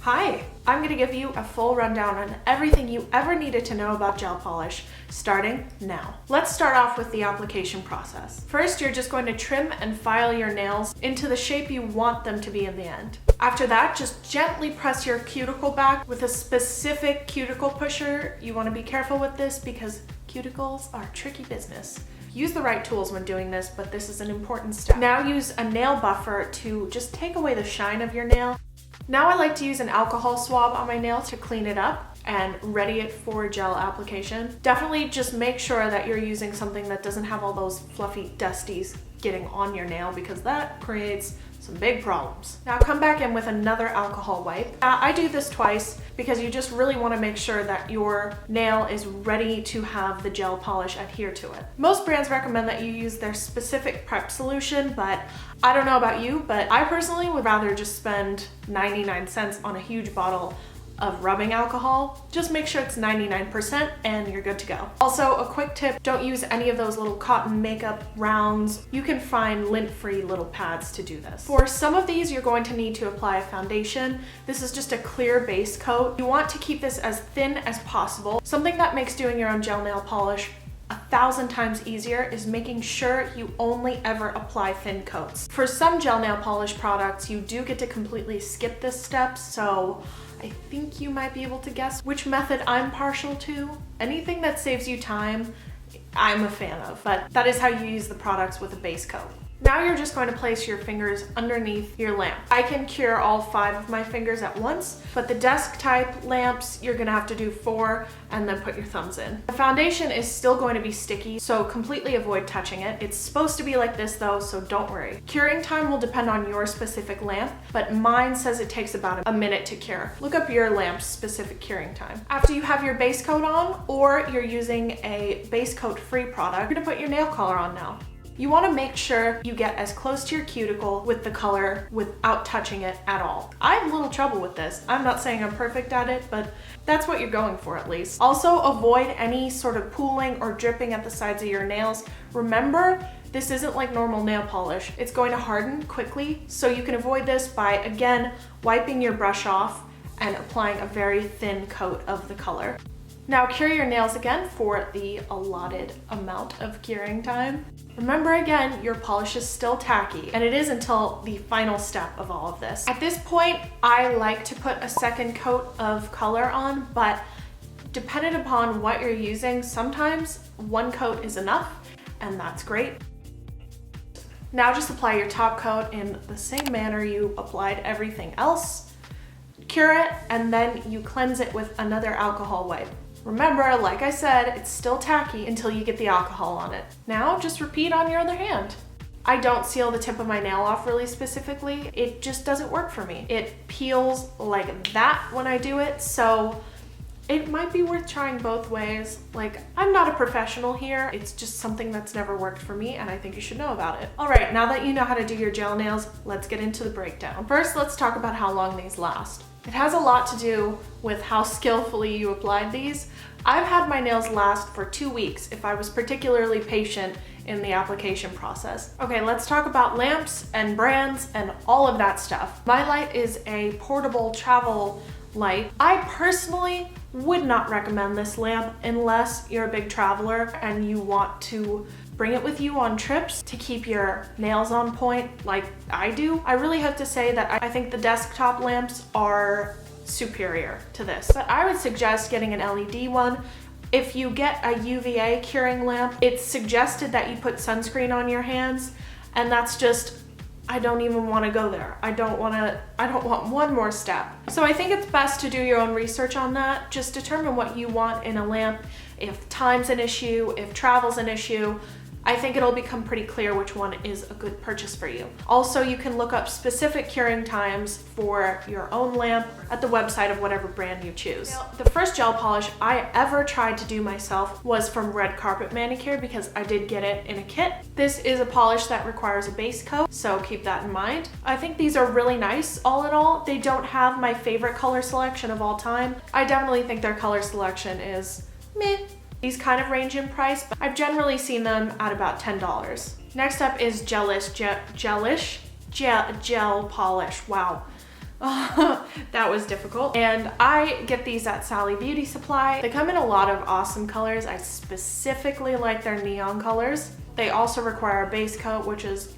Hi, I'm going to give you a full rundown on everything you ever needed to know about gel polish, starting now. Let's start off with the application process. First, you're just going to trim and file your nails into the shape you want them to be in the end. After that, just gently press your cuticle back with a specific cuticle pusher. You want to be careful with this because cuticles are tricky business. Use the right tools when doing this, but this is an important step. Now use a nail buffer to just take away the shine of your nail. Now I like to use an alcohol swab on my nail to clean it up and ready it for gel application. Definitely just make sure that you're using something that doesn't have all those fluffy dusties getting on your nail because that creates some big problems. Now come back in with another alcohol wipe. I do this twice because you just really want to make sure that your nail is ready to have the gel polish adhere to it. Most brands recommend that you use their specific prep solution, but I don't know about you, but I personally would rather just spend 99 cents on a huge bottle of rubbing alcohol. Just make sure it's 99% and you're good to go. Also, a quick tip, don't use any of those little cotton makeup rounds. You can find lint-free little pads to do this. For some of these, you're going to need to apply a foundation. This is just a clear base coat. You want to keep this as thin as possible. Something that makes doing your own gel nail polish 1,000 times easier is making sure you only ever apply thin coats. For some gel nail polish products, you do get to completely skip this step, so I think you might be able to guess which method I'm partial to. Anything that saves you time, I'm a fan of, but that is how you use the products with a base coat. Now you're just going to place your fingers underneath your lamp. I can cure all 5 of my fingers at once, but the desk type lamps, you're gonna have to do 4 and then put your thumbs in. The foundation is still going to be sticky, so completely avoid touching it. It's supposed to be like this though, so don't worry. Curing time will depend on your specific lamp, but mine says it takes about a minute to cure. Look up your lamp's specific curing time. After you have your base coat on, or you're using a base coat free product, you're gonna put your nail color on now. You want to make sure you get as close to your cuticle with the color without touching it at all. I have a little trouble with this. I'm not saying I'm perfect at it, but that's what you're going for at least. Also, avoid any sort of pooling or dripping at the sides of your nails. Remember, this isn't like normal nail polish. It's going to harden quickly, so you can avoid this by, again, wiping your brush off and applying a very thin coat of the color. Now cure your nails again for the allotted amount of curing time. Remember again, your polish is still tacky, and it is until the final step of all of this. At this point, I like to put a second coat of color on, but depending upon what you're using, sometimes 1 coat is enough, and that's great. Now just apply your top coat in the same manner you applied everything else. Cure it, and then you cleanse it with another alcohol wipe. Remember, like I said, it's still tacky until you get the alcohol on it. Now just repeat on your other hand. I don't seal the tip of my nail off really specifically. It just doesn't work for me. It peels like that when I do it, so it might be worth trying both ways. Like, I'm not a professional here. It's just something that's never worked for me, and I think you should know about it. All right, now that you know how to do your gel nails, let's get into the breakdown. First, let's talk about how long these last. It has a lot to do with how skillfully you applied these. I've had my nails last for 2 weeks if I was particularly patient in the application process. Okay, let's talk about lamps and brands and all of that stuff. My light is a portable travel light. I personally would not recommend this lamp unless you're a big traveler and you want to bring it with you on trips to keep your nails on point like I do. I really have to say that I think the desktop lamps are superior to this, but I would suggest getting an LED one. If you get a UVA curing lamp, it's suggested that you put sunscreen on your hands, and that's just, I don't even want to go there. I don't want one more step. So I think it's best to do your own research on that. Just determine what you want in a lamp. If time's an issue, if travel's an issue, I think it'll become pretty clear which one is a good purchase for you. Also, you can look up specific curing times for your own lamp at the website of whatever brand you choose. Now, the first gel polish I ever tried to do myself was from Red Carpet Manicure because I did get it in a kit. This is a polish that requires a base coat, so keep that in mind. I think these are really nice all in all. They don't have my favorite color selection of all time. I definitely think their color selection is meh. These kind of range in price, but I've generally seen them at about $10. Next up is gel polish. Wow. That was difficult. And I get these at Sally Beauty Supply. They come in a lot of awesome colors. I specifically like their neon colors. They also require a base coat, which is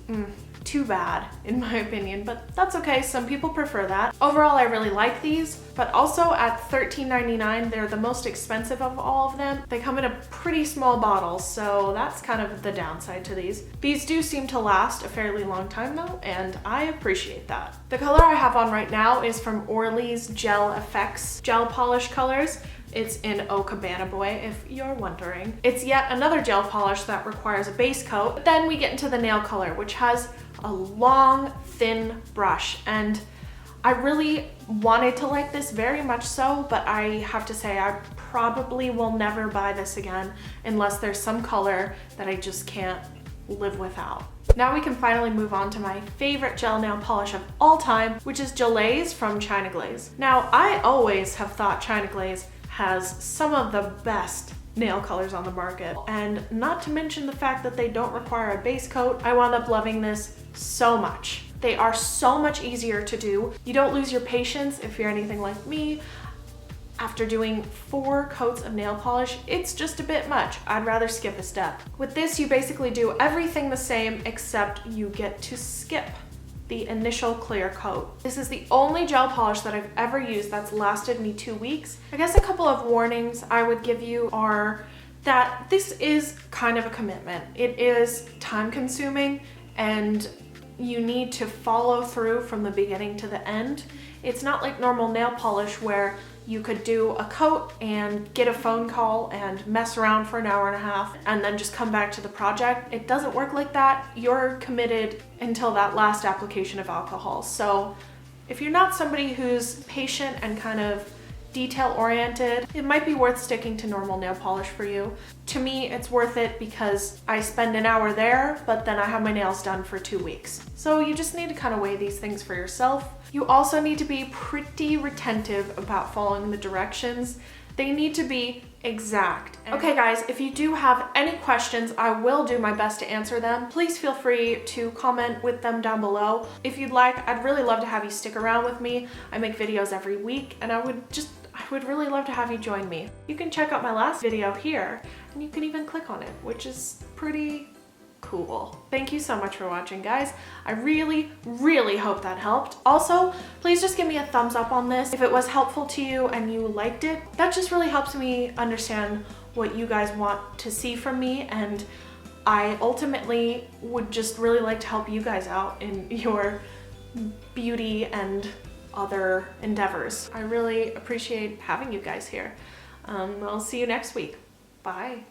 too bad in my opinion, but that's okay. Some people prefer that. Overall, I really like these, but also at $13.99, they're the most expensive of all of them. They come in a pretty small bottle, so that's kind of the downside to these. These do seem to last a fairly long time though, and I appreciate that. The color I have on right now is from Orly's Gel Effects Gel Polish Colors. It's in Oh Cabana Boy, if you're wondering. It's yet another gel polish that requires a base coat. But then we get into the nail color, which has a long, thin brush. And I really wanted to like this very much so, but I have to say I probably will never buy this again unless there's some color that I just can't live without. Now we can finally move on to my favorite gel nail polish of all time, which is Gelaze from China Glaze. Now, I always have thought China Glaze has some of the best nail colors on the market, and not to mention the fact that they don't require a base coat. I wound up loving this so much. They are so much easier to do. You don't lose your patience if you're anything like me. After doing 4 coats of nail polish, it's just a bit much. I'd rather skip a step. With this, you basically do everything the same except you get to skip the initial clear coat. This is the only gel polish that I've ever used that's lasted me 2 weeks. I guess a couple of warnings I would give you are that this is kind of a commitment. It is time consuming and you need to follow through from the beginning to the end. It's not like normal nail polish where you could do a coat and get a phone call and mess around for an hour and a half and then just come back to the project. It doesn't work like that. You're committed until that last application of alcohol. So if you're not somebody who's patient and kind of detail oriented, it might be worth sticking to normal nail polish for you. To me, it's worth it because I spend an hour there, but then I have my nails done for 2 weeks. So you just need to kind of weigh these things for yourself. You also need to be pretty retentive about following the directions. They need to be exact. Okay guys, if you do have any questions, I will do my best to answer them. Please feel free to comment with them down below. If you'd like, I'd really love to have you stick around with me. I make videos every week and I would really love to have you join me. You can check out my last video here and you can even click on it, which is pretty cool. Thank you so much for watching, guys. I really, really hope that helped. Also, please just give me a thumbs up on this if it was helpful to you and you liked it. That just really helps me understand what you guys want to see from me, and I ultimately would just really like to help you guys out in your beauty and other endeavors. I really appreciate having you guys here. I'll see you next week. Bye.